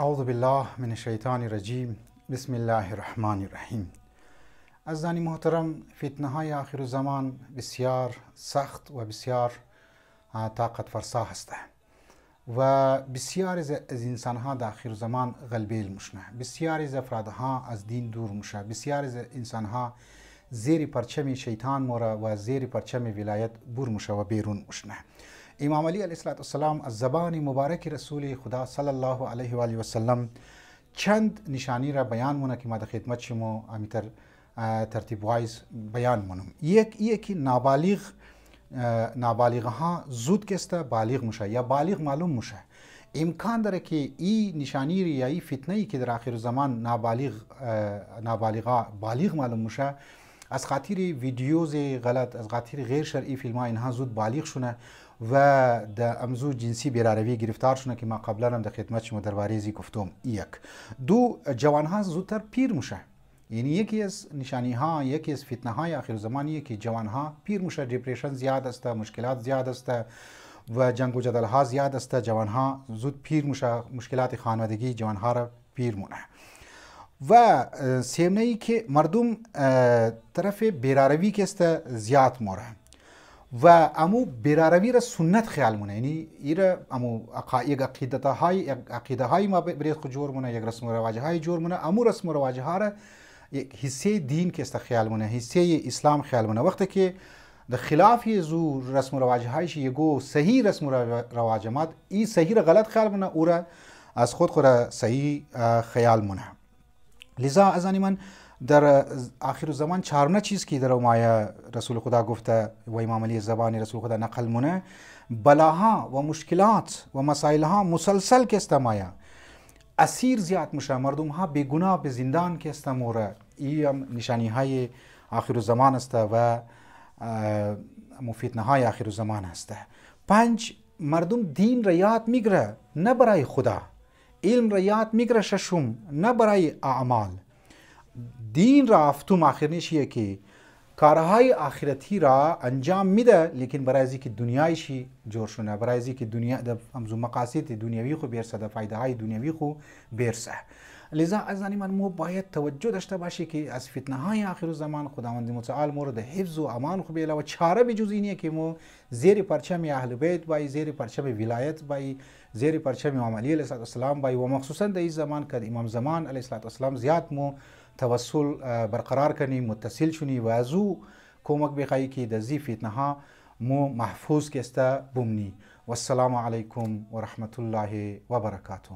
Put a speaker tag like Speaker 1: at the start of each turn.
Speaker 1: اعوذ بالله من الشیطان الرجیم. بسم الله الرحمن الرحیم. عزیزان محترم، فتنه های آخر زمان بسیار سخت و بسیار طاقت فرسا هسته و بسیار از انسان ها در آخر زمان غلبیل مشنه، بسیار از افرادها از دین دور مشه، بسیار از انسان ها زیر پرچم شیطان موره و زیر پرچم ولایت بور مشه و بیرون مشنه. امام علی علیه السلام از زبان مبارک رسول خدا صلی الله علیه و آله و سلم چند نشانی را بیان مونه که ما در خدمت شما امیتر ترتیب وایز بیان مونم. یکی نابالغ ها زود کسته بالغ مشه یا بالغ معلوم مشه. امکان داره که این نشانی یا این فتنه ای که در آخر زمان نابالغا بالغ معلوم مشه از خاطر ویدیوز غلط، از خاطر غیر شرعی فیلم ها اینها زود بالغ شونه و در امزو جنسی بیراروی گرفتار شونه که ما قبلا هم در خدمت شما در واریزی گفتم. دو، جوان ها زودتر پیر میشه. یعنی یکی از نشانی ها، یکی از فتنه های آخر زمانیه که جوان ها پیر میشه، دیپریشن زیاد است، مشکلات زیاد است و جنگ و جدل ها زیاد است. جوان ها زود پیر میشه، مشکلات خانوادگی جوان ها را پیر مونه. و سیمنه ای که مردم طرف بیراروی که است زیاد موره و امو بیراروی را سنت خیال مونه. یعنی ایره امو یک عقیده های ما برای خود جور مونه، یک رسم و رواج های جور مونه. امو رسم و رواج ها را یک حصه دین که است خیال مونه، حصه اسلام خیال مونه. وقتی که در خلافی زو رسم و رواج هایش یگو صحیح رسم و رواج ماد، این صحیح را غلط خیال مونه، او را از خود صحیح خیال مونه. لذا از من در آخر زمان چهارمه چیز که در مایه رسول خدا گفته و امام علی زبان رسول خدا نقل مونه، بلاها و مشکلات و مسائلها مسلسل که استمایه، اسیر زیاد میشه، مردم ها بیگناه به زندان که استموره. این هم نشانی های آخر زمان است و فتنه های آخر زمان است. 5، مردم دین را یاد میگیره نه برای خدا، علم را یاد میگیره. 6، نه برای اعمال. دین را افتوم آخرنیشیه که کارهای آخرتی را انجام میده، لیکن برای ازی که دنیایشی جور شونه، برای ازی که دنیا در مقاصد دنیوی خو بیرسه، در فایده های دنیوی خو بیرسه. لذا از من مو باید توجه داشته باشی که از فتنه های آخر زمان خداوند متعال مورد حفظ و امان خو بیله و چاره بجز اینیه که مو زیر پرچم اهل بیت بای، زیر پرچم ولایت بای، زیر پرچم امام علی علیه السلام بای و مخصوصا در این زمان که امام زمان علیه السلام زیاد مو توسل برقرار کنی، متصل شونی و ازو کمک بخوایی که در زی فتنه ها مو محفوظ کسته بمنی. والسلام علیکم و رحمت الله و برکاته.